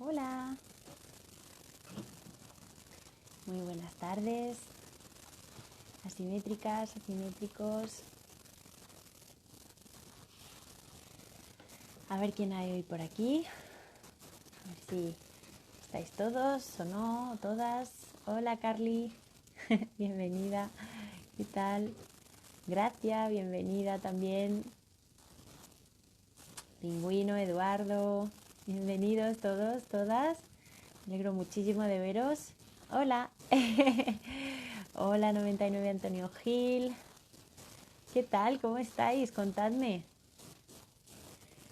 Hola, muy buenas tardes, asimétricas, asimétricos. A ver quién hay hoy por aquí, a ver si estáis todos o no, todas. Hola Carly, bienvenida, ¿qué tal? Gracias, bienvenida también. Pingüino, Eduardo, bienvenidos todos, todas. Me alegro muchísimo de veros. Hola, hola 99 Antonio Gil. ¿Qué tal? ¿Cómo estáis? Contadme.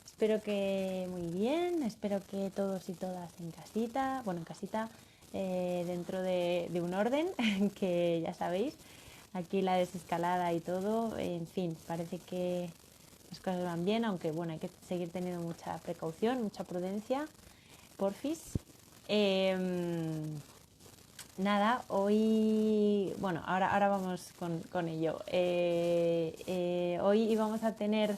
Espero que muy bien, espero que todos y todas en casita, bueno, en casita, dentro de un orden, que ya sabéis, aquí la desescalada y todo, en fin, parece que las cosas van bien, aunque bueno, hay que seguir teniendo mucha precaución, mucha prudencia, porfis. Nada, hoy, bueno, ahora vamos con ello. Hoy íbamos a tener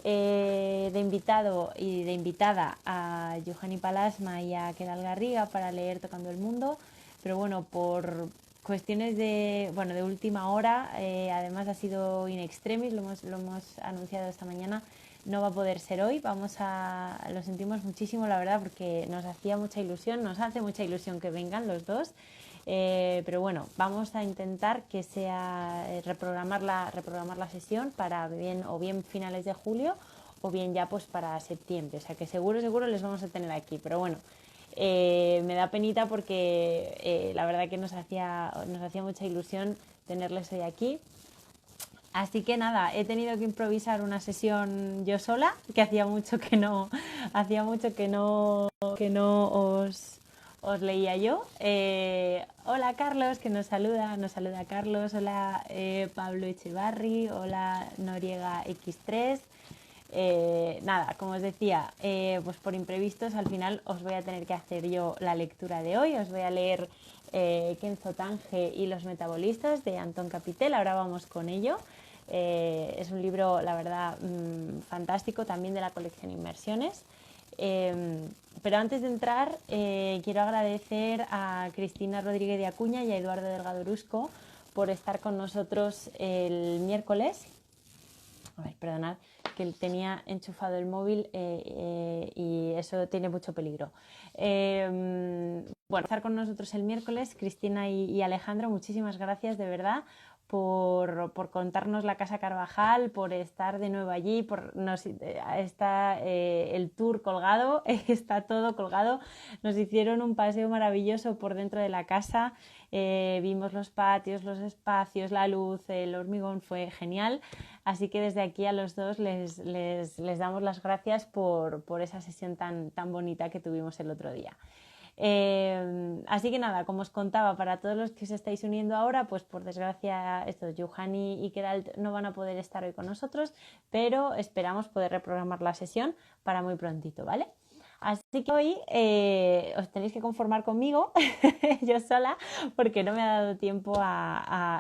de invitado y de invitada a Johanny Palasma y a Kedal Garriga para leer Tocando el Mundo, pero bueno, por cuestiones de última hora, además ha sido in extremis, lo hemos anunciado esta mañana, no va a poder ser hoy, lo sentimos muchísimo la verdad porque nos hacía mucha ilusión, nos hace mucha ilusión que vengan los dos. Pero bueno, vamos a intentar que sea reprogramar la sesión para bien finales de julio o bien ya pues para septiembre. O sea que seguro les vamos a tener aquí. Pero bueno, me da penita porque la verdad que nos hacía mucha ilusión tenerles hoy aquí. Así que nada, he tenido que improvisar una sesión yo sola, que que no os leía yo. Hola Carlos, que nos saluda Carlos. Hola Pablo Echevarri, hola Noriega X3. Nada, como os decía, pues por imprevistos al final os voy a tener que hacer yo la lectura de hoy. Os voy a leer Kenzo Tange y los metabolistas de Antón Capitel. Ahora vamos con ello. Es un libro, la verdad, fantástico, también de la colección Inmersiones. Pero antes de entrar, quiero agradecer a Cristina Rodríguez de Acuña y a Eduardo Delgado Orusco por estar con nosotros el miércoles. A ver, perdonad, que tenía enchufado el móvil y eso tiene mucho peligro. Bueno, estar con nosotros el miércoles, Cristina y Alejandro, muchísimas gracias de verdad por contarnos la Casa Carvajal, por estar de nuevo allí, está el tour colgado, está todo colgado. Nos hicieron un paseo maravilloso por dentro de la casa, vimos los patios, los espacios, la luz, el hormigón, fue genial. Así que desde aquí a los dos les damos las gracias por esa sesión tan bonita que tuvimos el otro día. Así que nada, como os contaba, para todos los que os estáis uniendo ahora, pues por desgracia estos Johanny y Kedal no van a poder estar hoy con nosotros, pero esperamos poder reprogramar la sesión para muy prontito, ¿vale? Así que hoy os tenéis que conformar conmigo, yo sola, porque no me ha dado tiempo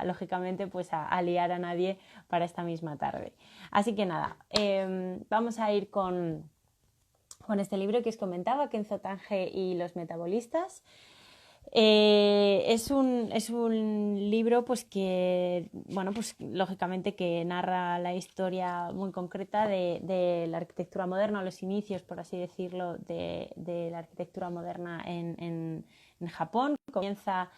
lógicamente, pues a liar a nadie para esta misma tarde. Así que nada, vamos a ir con este libro que os comentaba, Kenzo Tange y los metabolistas. Es un libro pues que, bueno, pues lógicamente que narra la historia muy concreta de la arquitectura moderna, los inicios, por así decirlo, de la arquitectura moderna en Japón. Comienza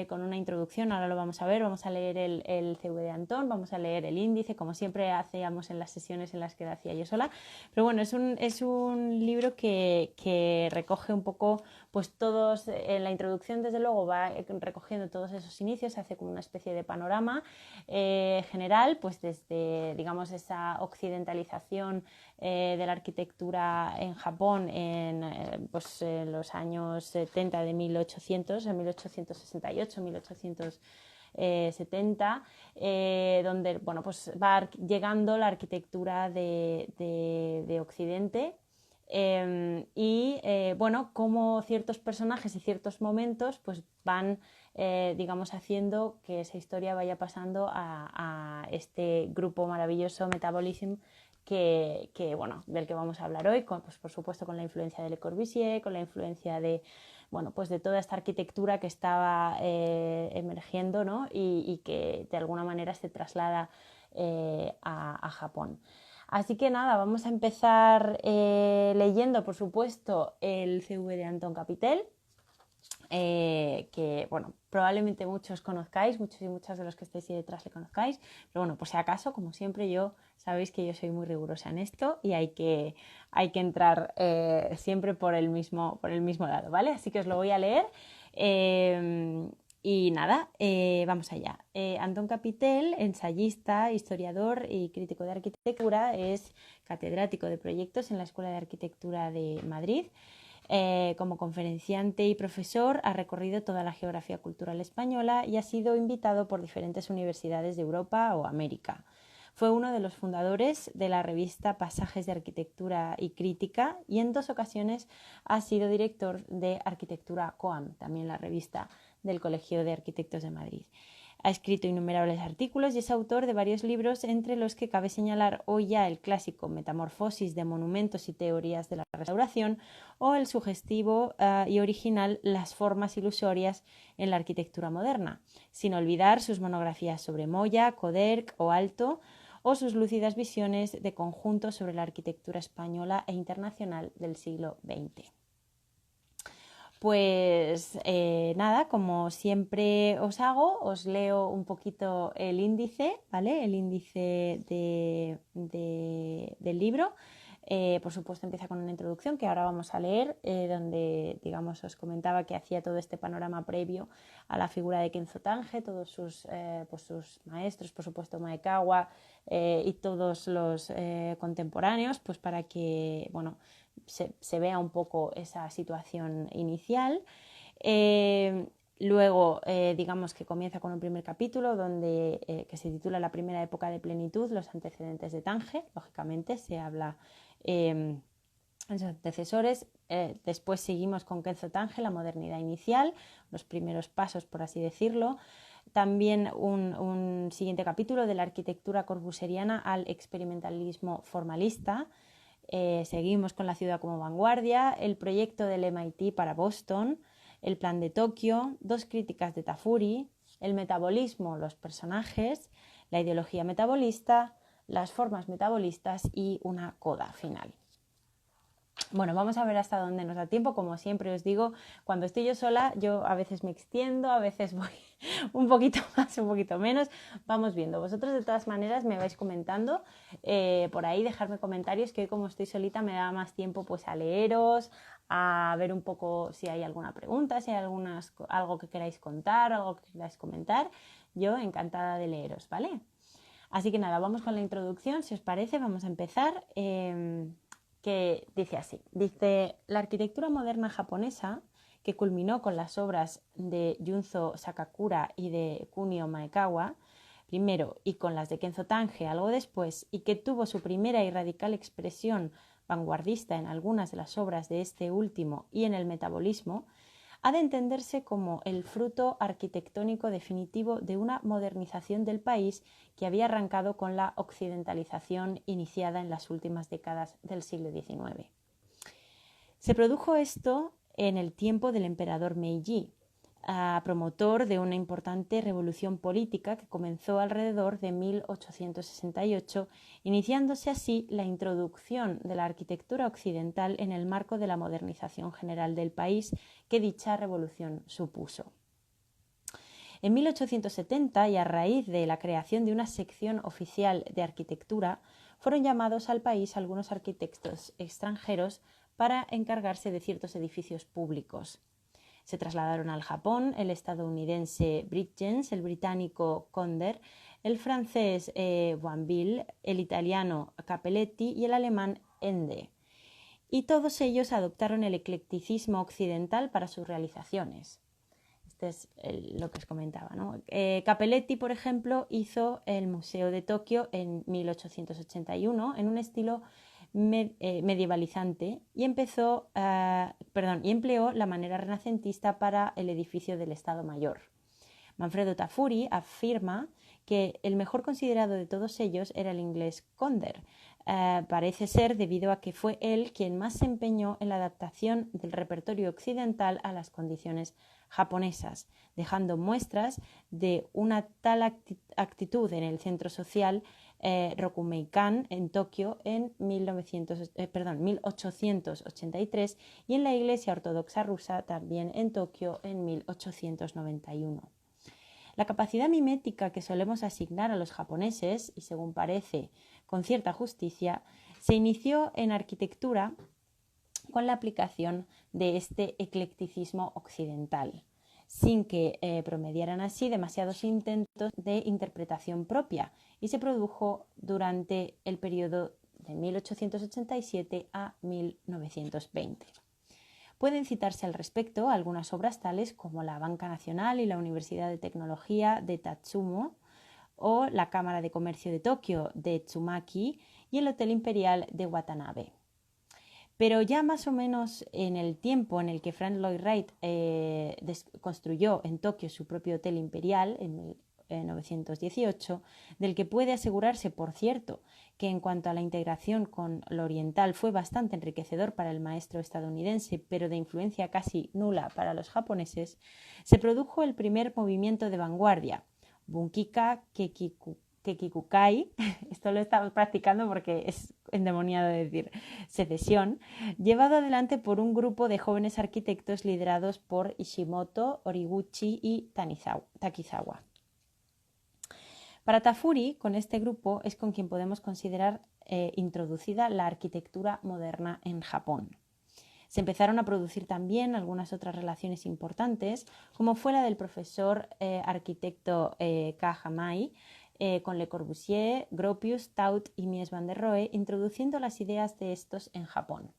con una introducción, ahora lo vamos a ver, vamos a leer el CV de Antón, vamos a leer el índice, como siempre hacíamos en las sesiones en las que lo hacía yo sola. Pero bueno, es un libro que recoge un poco pues todos, en la introducción desde luego va recogiendo todos esos inicios, hace como una especie de panorama general, pues desde digamos esa occidentalización de la arquitectura en Japón pues, en los años 70 de 1800, en 1868, 1870, donde bueno, pues va llegando la arquitectura de Occidente. Bueno, como ciertos personajes y ciertos momentos pues van digamos haciendo que esa historia vaya pasando a este grupo maravilloso Metabolism bueno, del que vamos a hablar hoy, pues, por supuesto con la influencia de Le Corbusier, con la influencia de, bueno, pues de toda esta arquitectura que estaba emergiendo, ¿no? y que de alguna manera se traslada a Japón. Así que nada, vamos a empezar leyendo, por supuesto, el CV de Anton Capitel, que, bueno, probablemente muchos conozcáis, muchos y muchas de los que estáis ahí detrás le conozcáis, pero bueno, por si acaso, como siempre, sabéis que yo soy muy rigurosa en esto y hay que entrar siempre por el mismo lado, ¿vale? Así que os lo voy a leer. Y nada, vamos allá. Anton Capitel, ensayista, historiador y crítico de arquitectura, es catedrático de proyectos en la Escuela de Arquitectura de Madrid. Como conferenciante y profesor ha recorrido toda la geografía cultural española y ha sido invitado por diferentes universidades de Europa o América. Fue uno de los fundadores de la revista Pasajes de Arquitectura y Crítica y en 2 ocasiones ha sido director de Arquitectura COAM, también la revista del Colegio de Arquitectos de Madrid. Ha escrito innumerables artículos y es autor de varios libros, entre los que cabe señalar hoy ya el clásico Metamorfosis de monumentos y teorías de la restauración o el sugestivo y original Las formas ilusorias en la arquitectura moderna, sin olvidar sus monografías sobre Moya, Coderch o Alto o sus lúcidas visiones de conjunto sobre la arquitectura española e internacional del siglo XX. Pues nada, como siempre os hago, os leo un poquito el índice, ¿vale? El índice del libro. Por supuesto empieza con una introducción que ahora vamos a leer, donde, digamos, os comentaba que hacía todo este panorama previo a la figura de Kenzo Tange, todos sus maestros, por supuesto Maekawa y todos los contemporáneos, pues para que, bueno, se vea un poco esa situación inicial. Luego, digamos que comienza con un primer capítulo que se titula La primera época de plenitud, los antecedentes de Tange. Lógicamente se habla de sus antecesores. Después seguimos con Kenzo Tange, la modernidad inicial, los primeros pasos, por así decirlo. También un siguiente capítulo de la arquitectura corbusieriana al experimentalismo formalista. Seguimos con la ciudad como vanguardia, el proyecto del MIT para Boston, el plan de Tokio, 2 críticas de Tafuri, el metabolismo, los personajes, la ideología metabolista, las formas metabolistas y una coda final. Bueno, vamos a ver hasta dónde nos da tiempo. Como siempre os digo, cuando estoy yo sola, yo a veces me extiendo, a veces voy un poquito más, un poquito menos. Vamos viendo. Vosotros de todas maneras me vais comentando por ahí, dejarme comentarios, que hoy como estoy solita me da más tiempo pues a leeros, a ver un poco si hay alguna pregunta, si hay algo que queráis contar, algo que queráis comentar. Yo encantada de leeros, ¿vale? Así que nada, vamos con la introducción. Si os parece, vamos a empezar. Que dice así, la arquitectura moderna japonesa, que culminó con las obras de Junzo Sakakura y de Kunio Maekawa, primero, y con las de Kenzo Tange algo después, y que tuvo su primera y radical expresión vanguardista en algunas de las obras de este último y en el metabolismo, ha de entenderse como el fruto arquitectónico definitivo de una modernización del país que había arrancado con la occidentalización iniciada en las últimas décadas del siglo XIX. Se produjo esto en el tiempo del emperador Meiji, promotor de una importante revolución política que comenzó alrededor de 1868, iniciándose así la introducción de la arquitectura occidental en el marco de la modernización general del país que dicha revolución supuso. En 1870, y a raíz de la creación de una sección oficial de arquitectura, fueron llamados al país algunos arquitectos extranjeros para encargarse de ciertos edificios públicos. Se trasladaron al Japón el estadounidense Bridgens, el británico Conder, el francés Boinville, el italiano Cappelletti y el alemán Ende. Y todos ellos adoptaron el eclecticismo occidental para sus realizaciones. Este es lo que os comentaba, ¿no? Cappelletti, por ejemplo, hizo el Museo de Tokio en 1881 en un estilo medievalizante y empleó la manera renacentista para el edificio del Estado Mayor. Manfredo Tafuri afirma que el mejor considerado de todos ellos era el inglés Conder, parece ser debido a que fue él quien más se empeñó en la adaptación del repertorio occidental a las condiciones japonesas, dejando muestras de una tal actitud en el centro social Rokumeikan en Tokio en 1883 y en la Iglesia Ortodoxa rusa también en Tokio en 1891. La capacidad mimética que solemos asignar a los japoneses, y según parece con cierta justicia, se inició en arquitectura con la aplicación de este eclecticismo occidental, sin que promediaran así demasiados intentos de interpretación propia, y se produjo durante el periodo de 1887 a 1920. Pueden citarse al respecto algunas obras tales como la Banca Nacional y la Universidad de Tecnología de Tatsumo, o la Cámara de Comercio de Tokio de Tsumaki y el Hotel Imperial de Watanabe. Pero ya más o menos en el tiempo en el que Frank Lloyd Wright construyó en Tokio su propio Hotel Imperial, en 1918, del que puede asegurarse, por cierto, que en cuanto a la integración con lo oriental fue bastante enriquecedor para el maestro estadounidense, pero de influencia casi nula para los japoneses, se produjo el primer movimiento de vanguardia, Bunkika Kekikukai, esto lo estamos practicando porque es endemoniado de decir secesión, llevado adelante por un grupo de jóvenes arquitectos liderados por Ishimoto, Origuchi y Takizawa. Para Tafuri, con este grupo es con quien podemos considerar introducida la arquitectura moderna en Japón. Se empezaron a producir también algunas otras relaciones importantes, como fue la del profesor arquitecto K. Hamai, con Le Corbusier, Gropius, Taut y Mies van der Rohe, introduciendo las ideas de estos en Japón.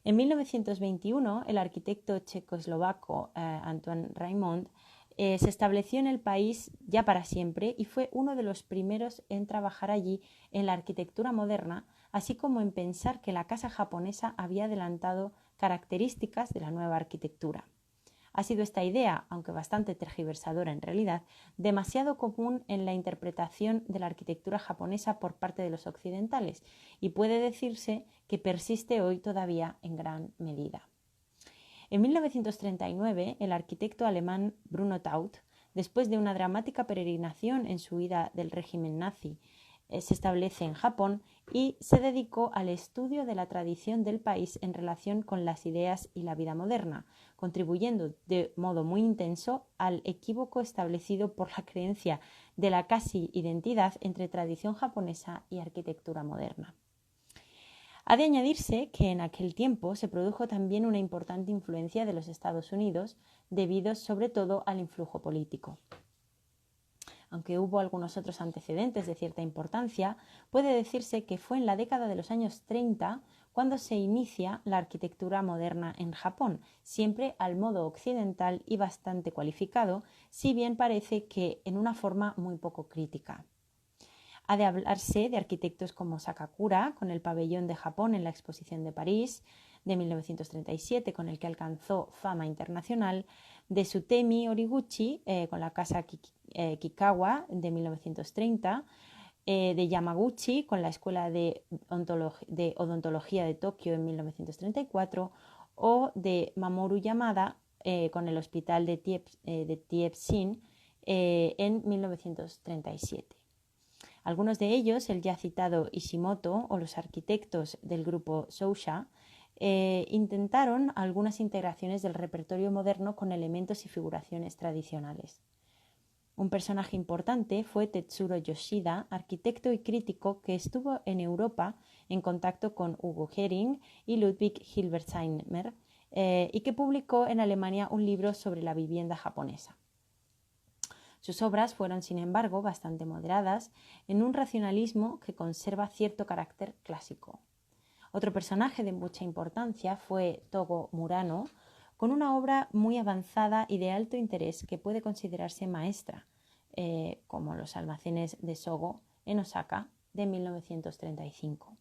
En 1921, el arquitecto checoslovaco Antoine Raymond se estableció en el país ya para siempre y fue uno de los primeros en trabajar allí en la arquitectura moderna, así como en pensar que la casa japonesa había adelantado características de la nueva arquitectura. Ha sido esta idea, aunque bastante tergiversadora en realidad, demasiado común en la interpretación de la arquitectura japonesa por parte de los occidentales y puede decirse que persiste hoy todavía en gran medida. En 1939, el arquitecto alemán Bruno Taut, después de una dramática peregrinación en su huida del régimen nazi, se establece en Japón y se dedicó al estudio de la tradición del país en relación con las ideas y la vida moderna, contribuyendo de modo muy intenso al equívoco establecido por la creencia de la casi identidad entre tradición japonesa y arquitectura moderna. Ha de añadirse que en aquel tiempo se produjo también una importante influencia de los Estados Unidos, debido sobre todo al influjo político. Aunque hubo algunos otros antecedentes de cierta importancia, puede decirse que fue en la década de los años 30 cuando se inicia la arquitectura moderna en Japón, siempre al modo occidental y bastante cualificado, si bien parece que en una forma muy poco crítica. Ha de hablarse de arquitectos como Sakakura, con el pabellón de Japón en la Exposición de París de 1937, con el que alcanzó fama internacional, de Sutemi Origuchi, con la casa Kikawa de 1930, de Yamaguchi, con la Escuela de Odontología de Tokio en 1934, o de Mamoru Yamada, con el Hospital de Tiepsin en 1937. Algunos de ellos, el ya citado Ishimoto o los arquitectos del grupo Sousha, intentaron algunas integraciones del repertorio moderno con elementos y figuraciones tradicionales. Un personaje importante fue Tetsuro Yoshida, arquitecto y crítico que estuvo en Europa en contacto con Hugo Hering y Ludwig Hilbersheimer y que publicó en Alemania un libro sobre la vivienda japonesa. Sus obras fueron, sin embargo, bastante moderadas en un racionalismo que conserva cierto carácter clásico. Otro personaje de mucha importancia fue Togo Murano, con una obra muy avanzada y de alto interés que puede considerarse maestra, como los almacenes de Sogo en Osaka de 1935.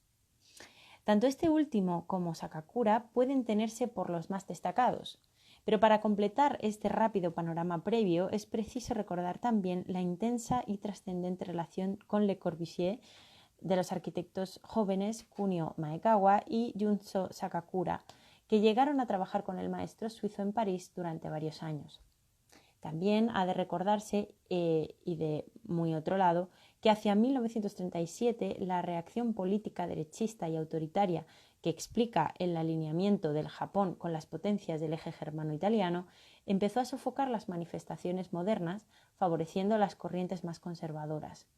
Tanto este último como Sakakura pueden tenerse por los más destacados, pero para completar este rápido panorama previo es preciso recordar también la intensa y trascendente relación con Le Corbusier de los arquitectos jóvenes Kunio Maekawa y Junzo Sakakura, que llegaron a trabajar con el maestro suizo en París durante varios años. También ha de recordarse, y de muy otro lado, que hacia 1937 la reacción política derechista y autoritaria que explica el alineamiento del Japón con las potencias del eje germano-italiano empezó a sofocar las manifestaciones modernas, favoreciendo las corrientes más conservadoras.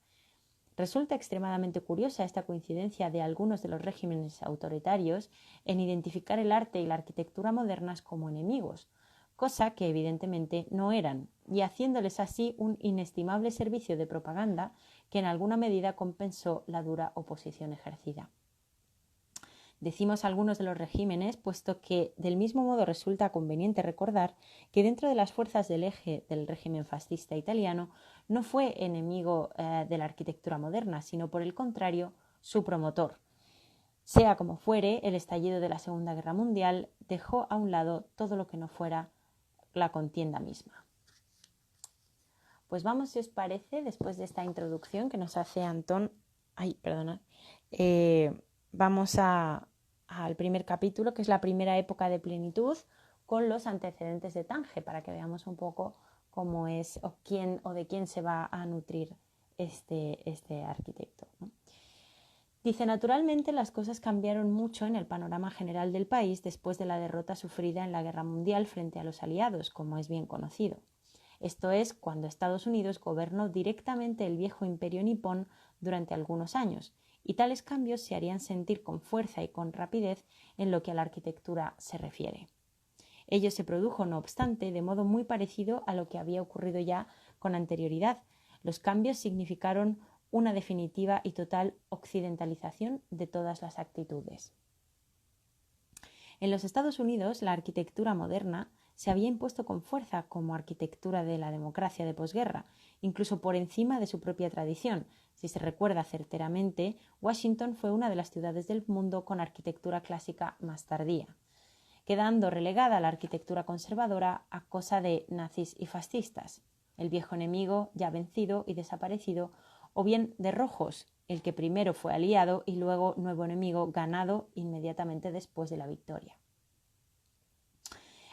Resulta extremadamente curiosa esta coincidencia de algunos de los regímenes autoritarios en identificar el arte y la arquitectura modernas como enemigos, cosa que evidentemente no eran, y haciéndoles así un inestimable servicio de propaganda que en alguna medida compensó la dura oposición ejercida. Decimos algunos de los regímenes, puesto que del mismo modo resulta conveniente recordar que dentro de las fuerzas del eje del régimen fascista italiano no fue enemigo de la arquitectura moderna, sino por el contrario, su promotor. Sea como fuere, el estallido de la Segunda Guerra Mundial dejó a un lado todo lo que no fuera la contienda misma. Pues vamos, si os parece, después de esta introducción que nos hace Antón, vamos al primer capítulo, que es la primera época de plenitud, con los antecedentes de Tange, para que veamos un poco cómo es o de quién se va a nutrir este arquitecto, ¿no? Dice, naturalmente las cosas cambiaron mucho en el panorama general del país después de la derrota sufrida en la Guerra Mundial frente a los aliados, como es bien conocido. Esto es cuando Estados Unidos gobernó directamente el viejo imperio nipón durante algunos años, y tales cambios se harían sentir con fuerza y con rapidez en lo que a la arquitectura se refiere. Ello se produjo, no obstante, de modo muy parecido a lo que había ocurrido ya con anterioridad. Los cambios significaron una definitiva y total occidentalización de todas las actitudes. En los Estados Unidos, la arquitectura moderna se había impuesto con fuerza como arquitectura de la democracia de posguerra, incluso por encima de su propia tradición. Si se recuerda certeramente, Washington fue una de las ciudades del mundo con arquitectura clásica más tardía, quedando relegada la arquitectura conservadora a cosa de nazis y fascistas, el viejo enemigo ya vencido y desaparecido, o bien de rojos, el que primero fue aliado y luego nuevo enemigo ganado inmediatamente después de la victoria.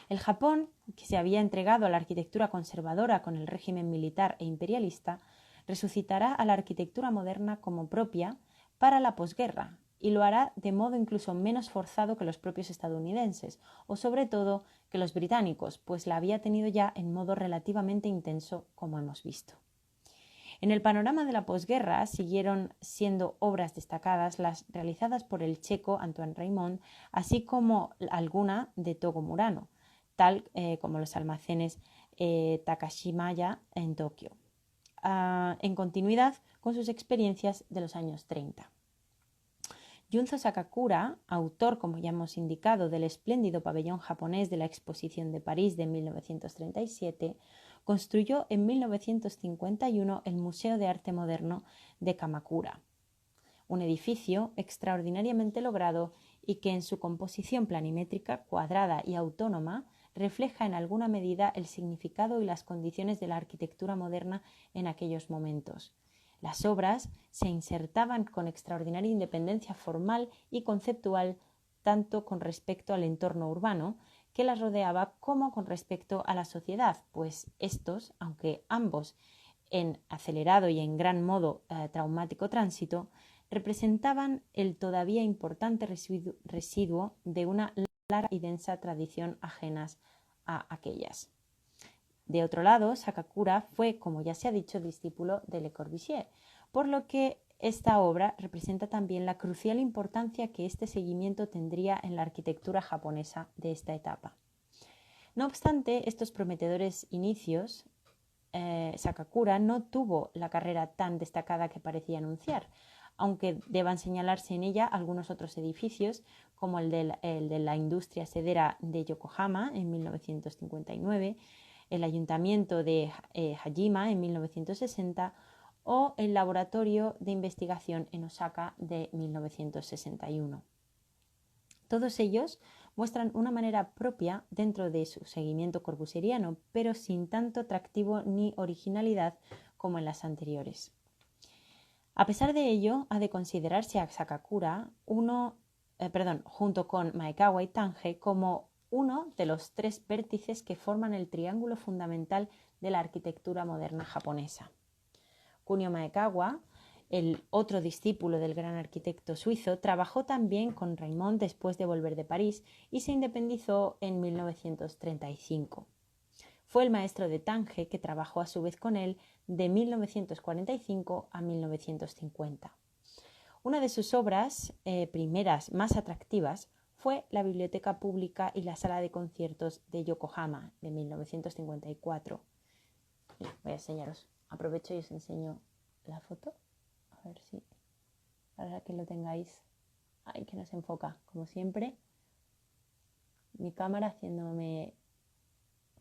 El Japón, que se había entregado a la arquitectura conservadora con el régimen militar e imperialista, resucitará a la arquitectura moderna como propia para la posguerra, y lo hará de modo incluso menos forzado que los propios estadounidenses, o sobre todo que los británicos, pues la había tenido ya en modo relativamente intenso, como hemos visto. En el panorama de la posguerra siguieron siendo obras destacadas las realizadas por el checo Antoine Raymond, así como alguna de Togo Murano, tal como los almacenes Takashimaya en Tokio, en continuidad con sus experiencias de los años 30. Junzo Sakakura, autor, como ya hemos indicado, del espléndido pabellón japonés de la Exposición de París de 1937, construyó en 1951 el Museo de Arte Moderno de Kamakura, un edificio extraordinariamente logrado y que en su composición planimétrica, cuadrada y autónoma refleja en alguna medida el significado y las condiciones de la arquitectura moderna en aquellos momentos. Las obras se insertaban con extraordinaria independencia formal y conceptual tanto con respecto al entorno urbano que las rodeaba como con respecto a la sociedad, pues estos, aunque ambos en acelerado y en gran modo traumático tránsito, representaban el todavía importante residuo de una larga y densa tradición ajenas a aquellas. De otro lado, Sakakura fue, como ya se ha dicho, discípulo de Le Corbusier, por lo que esta obra representa también la crucial importancia que este seguimiento tendría en la arquitectura japonesa de esta etapa. No obstante, estos prometedores inicios, Sakakura no tuvo la carrera tan destacada que parecía anunciar, aunque deban señalarse en ella algunos otros edificios, como el de la industria sedera de Yokohama en 1959, el ayuntamiento de Hajima en 1960 o el laboratorio de investigación en Osaka de 1961. Todos ellos muestran una manera propia dentro de su seguimiento corbusieriano, pero sin tanto atractivo ni originalidad como en las anteriores. A pesar de ello, ha de considerarse a Sakakura junto con Maekawa y Tange como uno de los tres vértices que forman el triángulo fundamental de la arquitectura moderna japonesa. Kunio Maekawa, el otro discípulo del gran arquitecto suizo, trabajó también con Raimond después de volver de París y se independizó en 1935. Fue el maestro de Tange, que trabajó a su vez con él de 1945 a 1950. Una de sus obras primeras más atractivas fue la Biblioteca Pública y la Sala de Conciertos de Yokohama, de 1954. Voy a enseñaros. Aprovecho y os enseño la foto. A ver si, para que lo tengáis. Ay, que no se enfoca, como siempre. Mi cámara haciéndome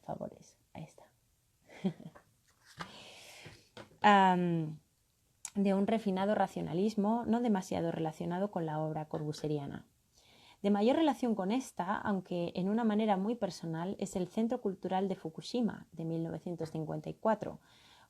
favores. Ahí está. De un refinado racionalismo no demasiado relacionado con la obra corbusieriana. De mayor relación con esta, aunque en una manera muy personal, es el Centro Cultural de Fukushima, de 1954,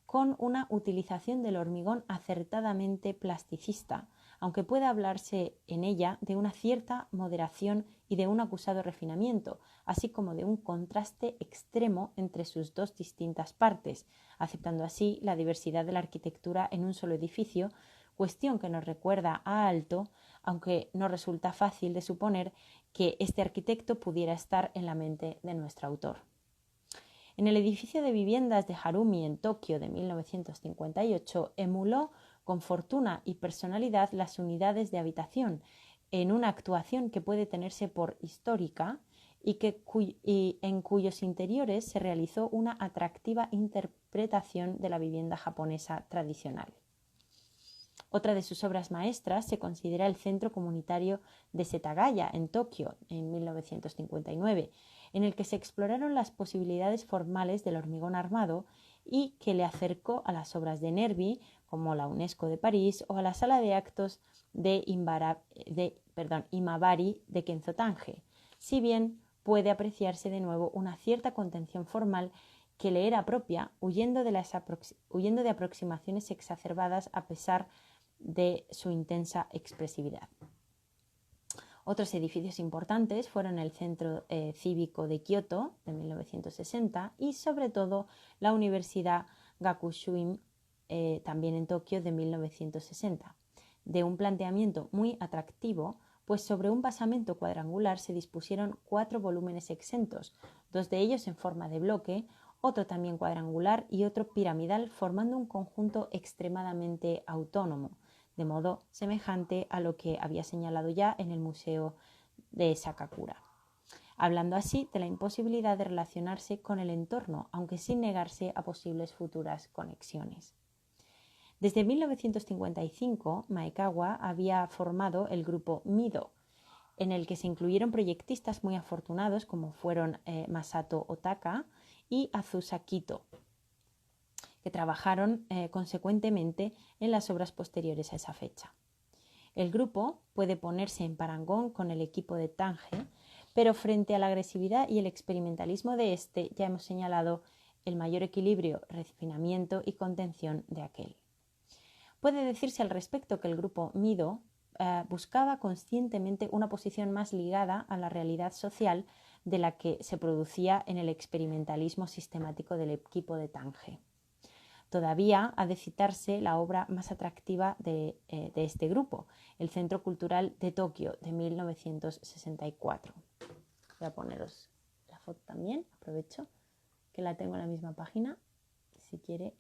con una utilización del hormigón acertadamente plasticista, aunque pueda hablarse en ella de una cierta moderación y de un acusado refinamiento, así como de un contraste extremo entre sus dos distintas partes, aceptando así la diversidad de la arquitectura en un solo edificio, cuestión que nos recuerda a Aalto, aunque no resulta fácil de suponer que este arquitecto pudiera estar en la mente de nuestro autor. En el edificio de viviendas de Harumi en Tokio de 1958 emuló con fortuna y personalidad las unidades de habitación, en una actuación que puede tenerse por histórica y en cuyos interiores se realizó una atractiva interpretación de la vivienda japonesa tradicional. Otra de sus obras maestras se considera el Centro Comunitario de Setagaya en Tokio en 1959, en el que se exploraron las posibilidades formales del hormigón armado y que le acercó a las obras de Nervi, como la UNESCO de París, o a la sala de actos de Imabari de Kenzo Tange, si bien puede apreciarse de nuevo una cierta contención formal que le era propia, huyendo de aproximaciones exacerbadas a pesar de su intensa expresividad. Otros edificios importantes fueron el Centro Cívico de Kioto de 1960 y sobre todo la Universidad Gakushuin también en Tokio de 1960, de un planteamiento muy atractivo, pues sobre un basamento cuadrangular se dispusieron 4 volúmenes exentos, 2 de ellos en forma de bloque, otro también cuadrangular y otro piramidal, formando un conjunto extremadamente autónomo, de modo semejante a lo que había señalado ya en el Museo de Sakakura, hablando así de la imposibilidad de relacionarse con el entorno, aunque sin negarse a posibles futuras conexiones. Desde 1955, Maekawa había formado el grupo Mido, en el que se incluyeron proyectistas muy afortunados como fueron Masato Otaka y Azusa Kito, que trabajaron consecuentemente en las obras posteriores a esa fecha. El grupo puede ponerse en parangón con el equipo de Tange, pero frente a la agresividad y el experimentalismo de este ya hemos señalado el mayor equilibrio, refinamiento y contención de aquel. Puede decirse al respecto que el grupo Mido buscaba conscientemente una posición más ligada a la realidad social de la que se producía en el experimentalismo sistemático del equipo de Tange. Todavía ha de citarse la obra más atractiva de este grupo, el Centro Cultural de Tokio, de 1964. Voy a poneros la foto también, aprovecho que la tengo en la misma página, si quiere.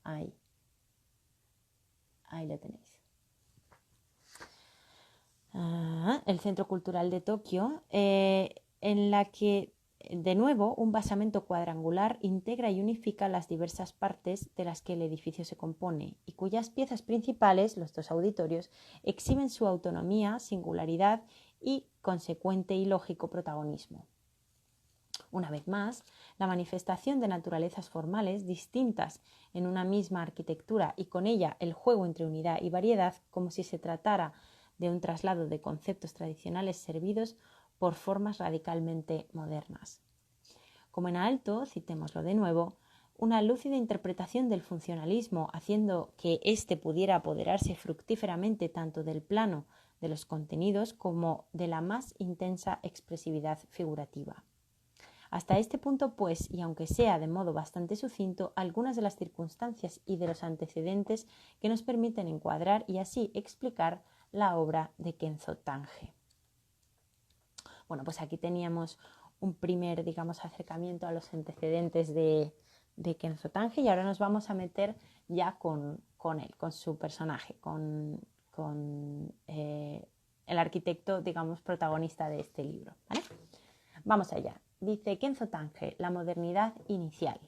Ahí lo tenéis. El Centro Cultural de Tokio, en la que de nuevo un basamento cuadrangular integra y unifica las diversas partes de las que el edificio se compone y cuyas piezas principales, los 2 auditorios, exhiben su autonomía, singularidad y consecuente y lógico protagonismo. Una vez más, la manifestación de naturalezas formales distintas en una misma arquitectura y con ella el juego entre unidad y variedad, como si se tratara de un traslado de conceptos tradicionales servidos por formas radicalmente modernas. Como en Aalto, citémoslo de nuevo, una lúcida interpretación del funcionalismo, haciendo que éste pudiera apoderarse fructíferamente tanto del plano de los contenidos como de la más intensa expresividad figurativa. Hasta este punto, pues, y aunque sea de modo bastante sucinto, algunas de las circunstancias y de los antecedentes que nos permiten encuadrar y así explicar la obra de Kenzo Tange. Bueno, pues aquí teníamos un primer, acercamiento a los antecedentes de Kenzo Tange, y ahora nos vamos a meter ya con él, con su personaje, con el arquitecto, protagonista de este libro, ¿vale? Vamos allá. Dice Kenzo Tange, la modernidad inicial.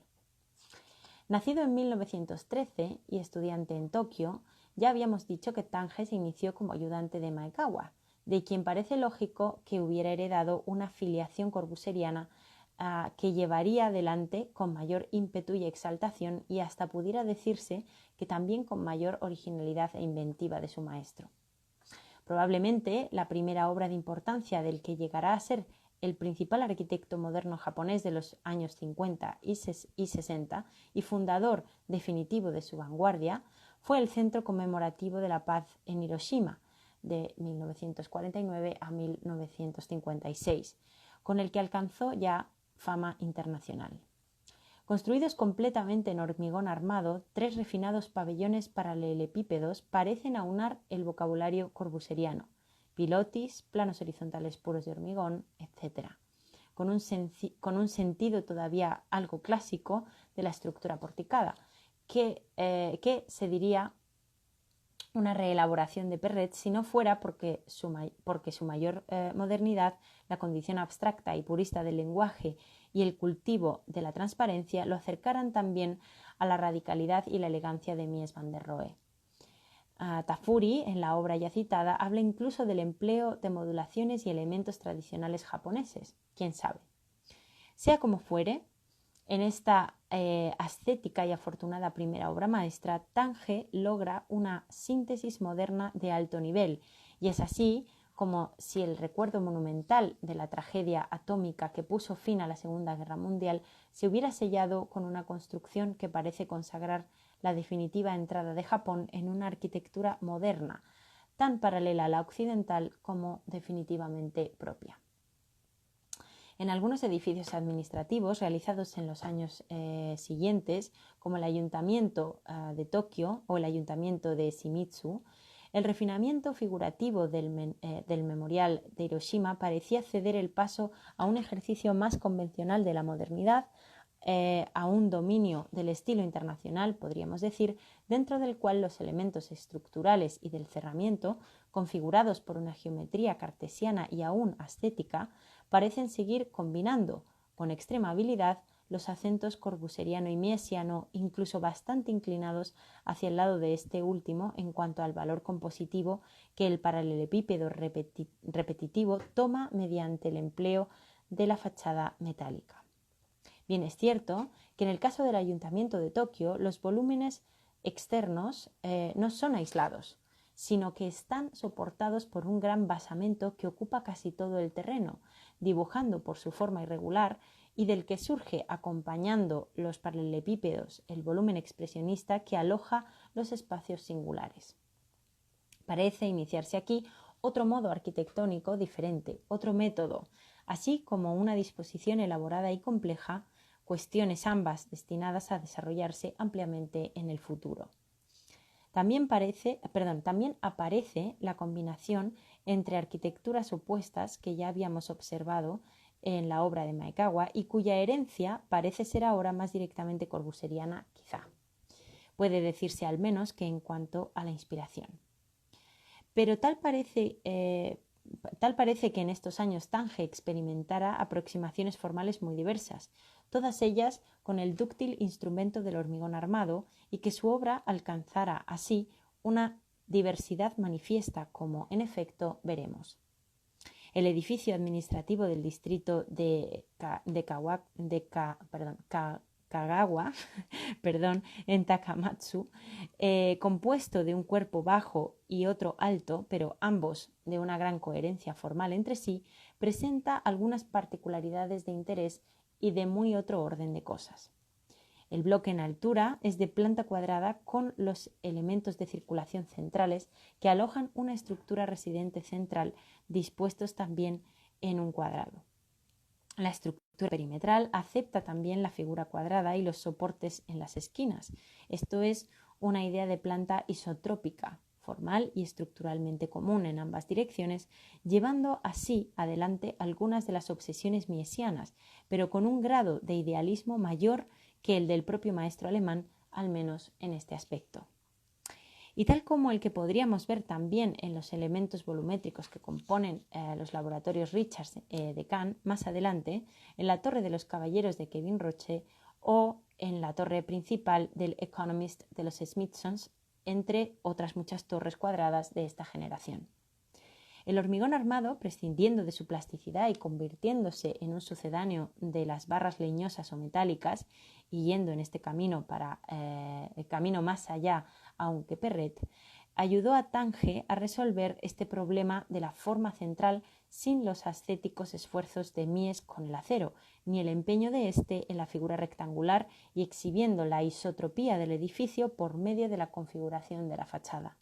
Nacido en 1913 y estudiante en Tokio, ya habíamos dicho que Tange se inició como ayudante de Maekawa, de quien parece lógico que hubiera heredado una filiación corbuseriana que llevaría adelante con mayor ímpetu y exaltación, y hasta pudiera decirse que también con mayor originalidad e inventiva de su maestro. Probablemente la primera obra de importancia del que llegará a ser el principal arquitecto moderno japonés de los años 50 y 60 y fundador definitivo de su vanguardia fue el Centro Conmemorativo de la Paz en Hiroshima, de 1949 a 1956, con el que alcanzó ya fama internacional. Construidos completamente en hormigón armado, 3 refinados pabellones paralelepípedos parecen aunar el vocabulario corbuseriano: pilotis, planos horizontales puros de hormigón, etc., con un sentido todavía algo clásico de la estructura porticada, que se diría una reelaboración de Perret si no fuera porque su mayor modernidad, la condición abstracta y purista del lenguaje y el cultivo de la transparencia lo acercaran también a la radicalidad y la elegancia de Mies van der Rohe. Tafuri, en la obra ya citada, habla incluso del empleo de modulaciones y elementos tradicionales japoneses. ¿Quién sabe? Sea como fuere, en esta ascética y afortunada primera obra maestra, Tange logra una síntesis moderna de alto nivel, y es así como si el recuerdo monumental de la tragedia atómica que puso fin a la Segunda Guerra Mundial se hubiera sellado con una construcción que parece consagrar la definitiva entrada de Japón en una arquitectura moderna, tan paralela a la occidental como definitivamente propia. En algunos edificios administrativos realizados en los años siguientes, como el Ayuntamiento de Tokio o el Ayuntamiento de Shimizu, el refinamiento figurativo del memorial de Hiroshima parecía ceder el paso a un ejercicio más convencional de la modernidad, a un dominio del estilo internacional, podríamos decir, dentro del cual los elementos estructurales y del cerramiento, configurados por una geometría cartesiana y aún ascética, parecen seguir combinando con extrema habilidad los acentos corbuseriano y miesiano, incluso bastante inclinados hacia el lado de este último en cuanto al valor compositivo que el paralelepípedo repetitivo toma mediante el empleo de la fachada metálica. Bien, es cierto que en el caso del Ayuntamiento de Tokio los volúmenes externos no son aislados, sino que están soportados por un gran basamento que ocupa casi todo el terreno, dibujando por su forma irregular, y del que surge, acompañando los paralelepípedos, el volumen expresionista que aloja los espacios singulares. Parece iniciarse aquí otro modo arquitectónico diferente, otro método, así como una disposición elaborada y compleja, cuestiones ambas destinadas a desarrollarse ampliamente en el futuro. También aparece la combinación entre arquitecturas opuestas que ya habíamos observado en la obra de Maekawa y cuya herencia parece ser ahora más directamente corbuseriana, quizá. Puede decirse al menos que en cuanto a la inspiración. Pero tal parece que en estos años Tange experimentara aproximaciones formales muy diversas, todas ellas con el dúctil instrumento del hormigón armado, y que su obra alcanzara así una diversidad manifiesta, como en efecto veremos. El edificio administrativo del distrito de Kagawa en Takamatsu, compuesto de un cuerpo bajo y otro alto, pero ambos de una gran coherencia formal entre sí, presenta algunas particularidades de interés y de muy otro orden de cosas. El bloque en altura es de planta cuadrada con los elementos de circulación centrales que alojan una estructura residente central dispuestos también en un cuadrado. La estructura perimetral acepta también la figura cuadrada y los soportes en las esquinas. Esto es una idea de planta isotrópica, formal y estructuralmente común en ambas direcciones, llevando así adelante algunas de las obsesiones miesianas, pero con un grado de idealismo mayor que el del propio maestro alemán, al menos en este aspecto. Y tal como el que podríamos ver también en los elementos volumétricos que componen los laboratorios Richards de Cannes más adelante, en la Torre de los Caballeros de Kevin Roche o en la torre principal del Economist de los Smithsons, entre otras muchas torres cuadradas de esta generación. El hormigón armado, prescindiendo de su plasticidad y convirtiéndose en un sucedáneo de las barras leñosas o metálicas, y yendo en este camino para el camino más allá aún que Perret, ayudó a Tange a resolver este problema de la forma central sin los ascéticos esfuerzos de Mies con el acero, ni el empeño de éste en la figura rectangular y exhibiendo la isotropía del edificio por medio de la configuración de la fachada.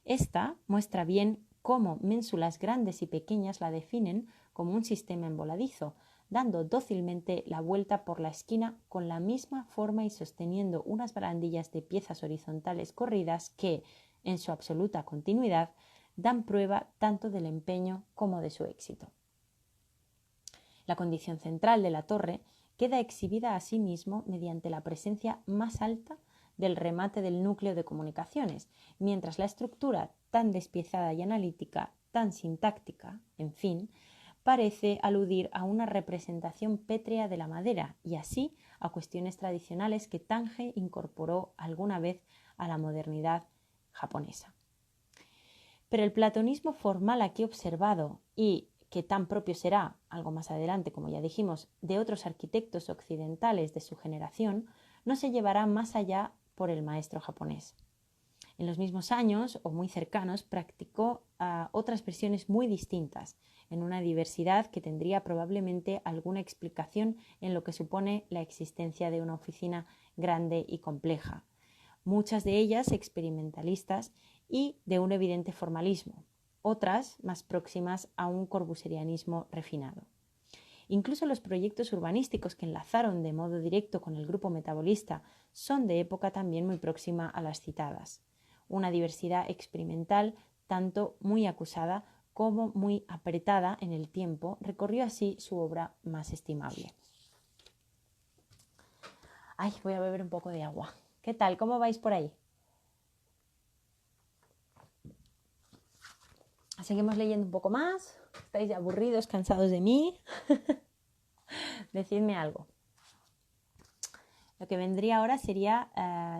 Esta muestra bien cómo ménsulas grandes y pequeñas la definen como un sistema envoladizo, dando dócilmente la vuelta por la esquina con la misma forma y sosteniendo unas barandillas de piezas horizontales corridas que, en su absoluta continuidad, dan prueba tanto del empeño como de su éxito. La condición central de la torre queda exhibida asimismo mediante la presencia más alta del remate del núcleo de comunicaciones, mientras la estructura tan despiezada y analítica, tan sintáctica, en fin, parece aludir a una representación pétrea de la madera y así a cuestiones tradicionales que Tange incorporó alguna vez a la modernidad japonesa. Pero el platonismo formal aquí observado y que tan propio será, algo más adelante, como ya dijimos, de otros arquitectos occidentales de su generación, no se llevará más allá por el maestro japonés. En los mismos años, o muy cercanos, practicó otras versiones muy distintas, en una diversidad que tendría probablemente alguna explicación en lo que supone la existencia de una oficina grande y compleja, muchas de ellas experimentalistas y de un evidente formalismo, otras más próximas a un corbusierianismo refinado. Incluso los proyectos urbanísticos que enlazaron de modo directo con el grupo metabolista son de época también muy próxima a las citadas. Una diversidad experimental tanto muy acusada como muy apretada en el tiempo recorrió así su obra más estimable. Ay, voy a beber un poco de agua. ¿Qué tal? ¿Cómo vais por ahí? Seguimos leyendo un poco más. ¿Estáis aburridos, cansados de mí? Decidme algo. Lo que vendría ahora sería,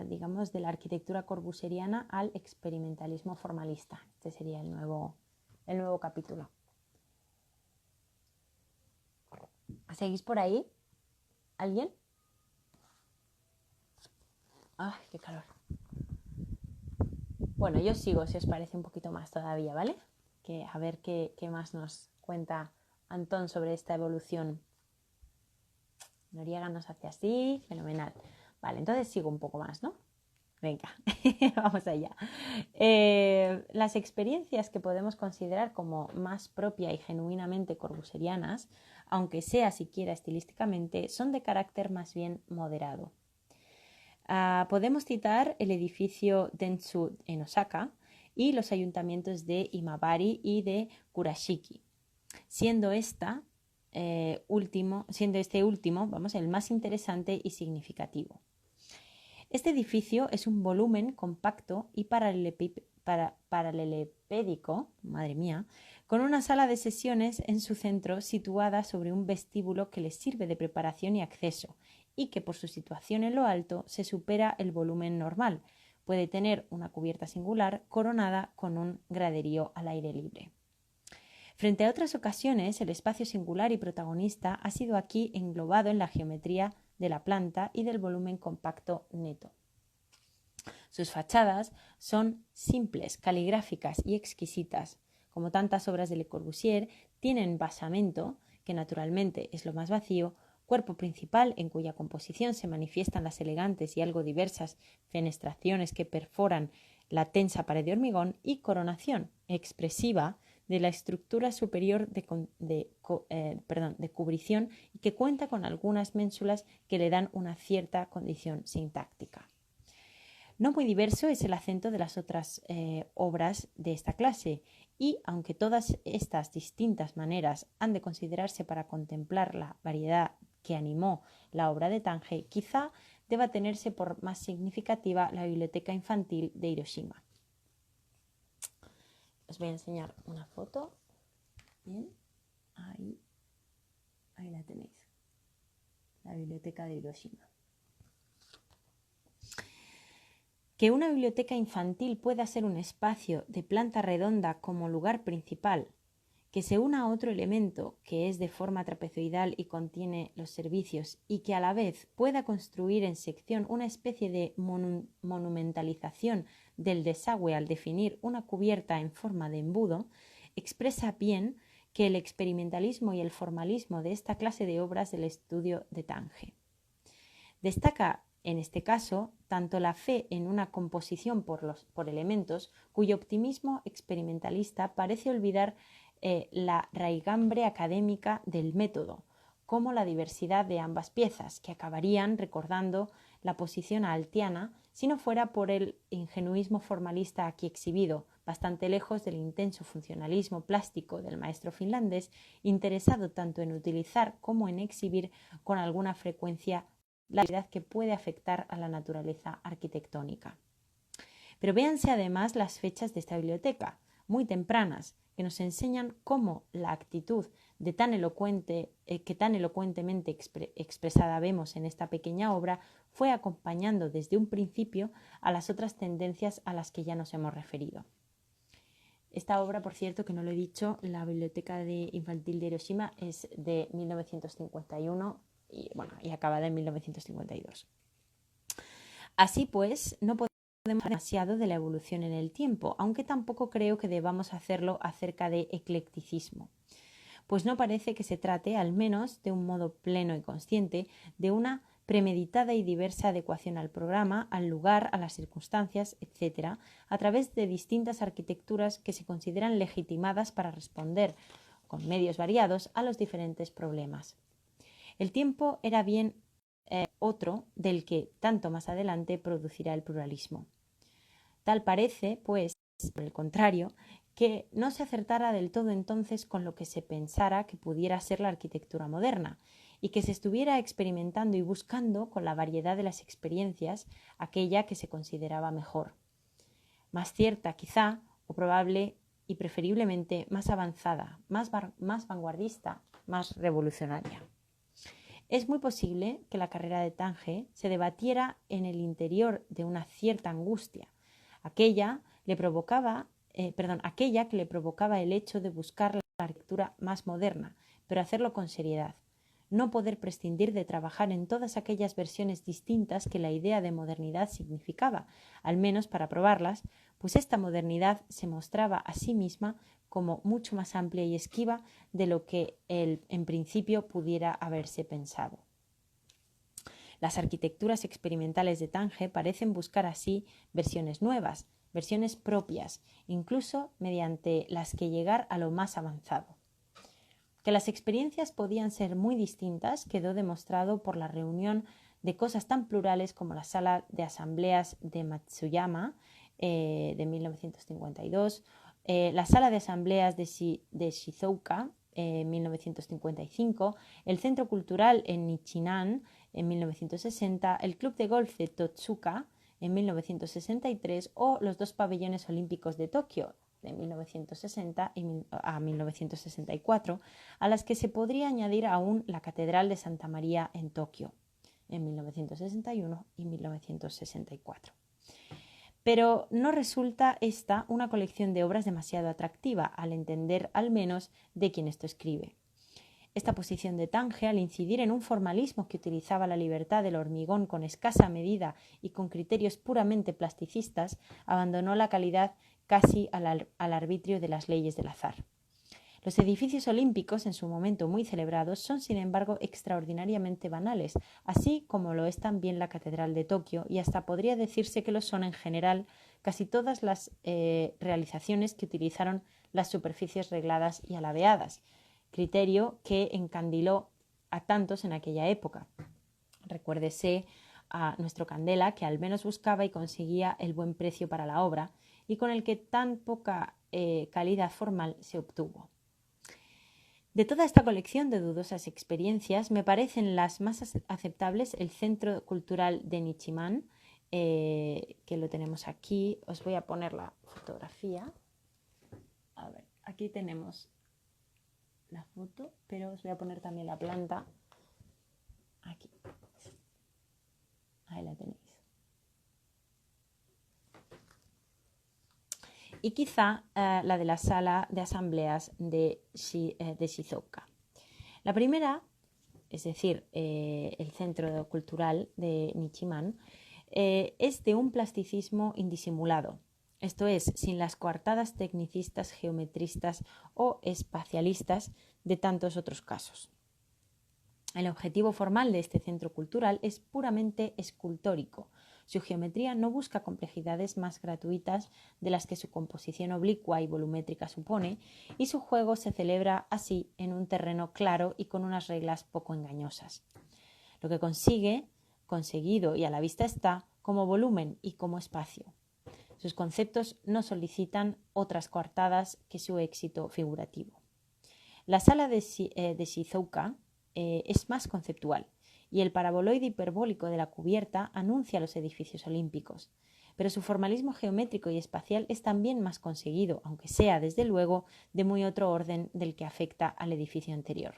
digamos, de la arquitectura corbusieriana al experimentalismo formalista. Este sería el nuevo capítulo. ¿Seguís por ahí? ¿Alguien? ¡Ay, qué calor! Bueno, yo sigo, si os parece un poquito más todavía, ¿vale? A ver qué más nos cuenta Antón sobre esta evolución. Noriega nos hace así, fenomenal. Vale, entonces sigo un poco más, ¿no? Venga, vamos allá. Las experiencias que podemos considerar como más propia y genuinamente corbusierianas, aunque sea siquiera estilísticamente, son de carácter más bien moderado. Podemos citar el edificio Dentsu en Osaka y los ayuntamientos de Imabari y de Kurashiki, siendo este último, el más interesante y significativo. Este edificio es un volumen compacto y paralelepédico, madre mía, con una sala de sesiones en su centro situada sobre un vestíbulo que le sirve de preparación y acceso, y que por su situación en lo alto se supera el volumen normal. Puede tener una cubierta singular coronada con un graderío al aire libre. Frente a otras ocasiones, el espacio singular y protagonista ha sido aquí englobado en la geometría de la planta y del volumen compacto neto. Sus fachadas son simples, caligráficas y exquisitas. Como tantas obras de Le Corbusier, tienen basamento, que naturalmente es lo más vacío, cuerpo principal en cuya composición se manifiestan las elegantes y algo diversas fenestraciones que perforan la tensa pared de hormigón, y coronación expresiva de la estructura superior de cubrición y que cuenta con algunas ménsulas que le dan una cierta condición sintáctica. No muy diverso es el acento de las otras obras de esta clase, y aunque todas estas distintas maneras han de considerarse para contemplar la variedad que animó la obra de Tange, quizá deba tenerse por más significativa la biblioteca infantil de Hiroshima. Os voy a enseñar una foto. Bien, ahí la tenéis. La biblioteca de Hiroshima. Que una biblioteca infantil pueda ser un espacio de planta redonda como lugar principal, que se una a otro elemento que es de forma trapezoidal y contiene los servicios, y que a la vez pueda construir en sección una especie de monumentalización del desagüe al definir una cubierta en forma de embudo, expresa bien que el experimentalismo y el formalismo de esta clase de obras del estudio de Tange. Destaca en este caso tanto la fe en una composición por elementos, cuyo optimismo experimentalista parece olvidar la raigambre académica del método, como la diversidad de ambas piezas, que acabarían recordando la posición altiana si no fuera por el ingenuismo formalista aquí exhibido, bastante lejos del intenso funcionalismo plástico del maestro finlandés, interesado tanto en utilizar como en exhibir con alguna frecuencia la realidad que puede afectar a la naturaleza arquitectónica. Pero véanse además las fechas de esta biblioteca, muy tempranas, que nos enseñan cómo la actitud de que tan elocuentemente expresada vemos en esta pequeña obra fue acompañando desde un principio a las otras tendencias a las que ya nos hemos referido. Esta obra, por cierto, que no lo he dicho, la Biblioteca Infantil de Hiroshima, es de 1951 y acabada en 1952. Así pues, no podemos hablar demasiado de la evolución en el tiempo, aunque tampoco creo que debamos hacerlo acerca de eclecticismo, pues no parece que se trate, al menos de un modo pleno y consciente, de una premeditada y diversa adecuación al programa, al lugar, a las circunstancias, etc., a través de distintas arquitecturas que se consideran legitimadas para responder, con medios variados, a los diferentes problemas. El tiempo era bien otro del que tanto más adelante producirá el pluralismo. Tal parece, pues, por el contrario, que no se acertara del todo entonces con lo que se pensara que pudiera ser la arquitectura moderna, y que se estuviera experimentando y buscando con la variedad de las experiencias aquella que se consideraba mejor, más cierta quizá, o probable y preferiblemente más avanzada, más vanguardista, más revolucionaria. Es muy posible que la carrera de Tange se debatiera en el interior de una cierta angustia, aquella que le provocaba el hecho de buscar la arquitectura más moderna, pero hacerlo con seriedad, no poder prescindir de trabajar en todas aquellas versiones distintas que la idea de modernidad significaba, al menos para probarlas, pues esta modernidad se mostraba a sí misma como mucho más amplia y esquiva de lo que en principio pudiera haberse pensado. Las arquitecturas experimentales de Tange parecen buscar así versiones nuevas, versiones propias, incluso mediante las que llegar a lo más avanzado. Que las experiencias podían ser muy distintas quedó demostrado por la reunión de cosas tan plurales como la sala de asambleas de Matsuyama de 1952, la sala de asambleas de Shizuoka en 1955, el Centro Cultural en Nichinan en 1960, el Club de Golf de Totsuka en 1963 o los dos pabellones olímpicos de Tokio de 1960 a 1964, a las que se podría añadir aún la Catedral de Santa María en Tokio en 1961 y 1964. Pero no resulta esta una colección de obras demasiado atractiva, al entender al menos de quien esto escribe. Esta posición de Tange, al incidir en un formalismo que utilizaba la libertad del hormigón con escasa medida y con criterios puramente plasticistas, abandonó la calidad casi al arbitrio de las leyes del azar. Los edificios olímpicos, en su momento muy celebrados, son sin embargo extraordinariamente banales, así como lo es también la Catedral de Tokio, y hasta podría decirse que lo son en general casi todas las realizaciones que utilizaron las superficies regladas y alabeadas, criterio que encandiló a tantos en aquella época. Recuérdese a nuestro Candela, que al menos buscaba y conseguía el buen precio para la obra y con el que tan poca calidad formal se obtuvo. De toda esta colección de dudosas experiencias, me parecen las más aceptables el Centro Cultural de Nichiman, que lo tenemos aquí. Os voy a poner la fotografía. A ver, aquí tenemos la foto, pero os voy a poner también la planta. Aquí. Ahí la tenéis. Y quizá la de la sala de asambleas de Shizuoka. La primera, es decir, el Centro Cultural de Nichiman, es de un plasticismo indisimulado, esto es, sin las coartadas tecnicistas, geometristas o espacialistas de tantos otros casos. El objetivo formal de este centro cultural es puramente escultórico. Su geometría no busca complejidades más gratuitas de las que su composición oblicua y volumétrica supone, y su juego se celebra así en un terreno claro y con unas reglas poco engañosas. Lo que conseguido y a la vista está, como volumen y como espacio. Sus conceptos no solicitan otras coartadas que su éxito figurativo. La sala de Shizuoka es más conceptual, y el paraboloide hiperbólico de la cubierta anuncia los edificios olímpicos, pero su formalismo geométrico y espacial es también más conseguido, aunque sea, desde luego, de muy otro orden del que afecta al edificio anterior.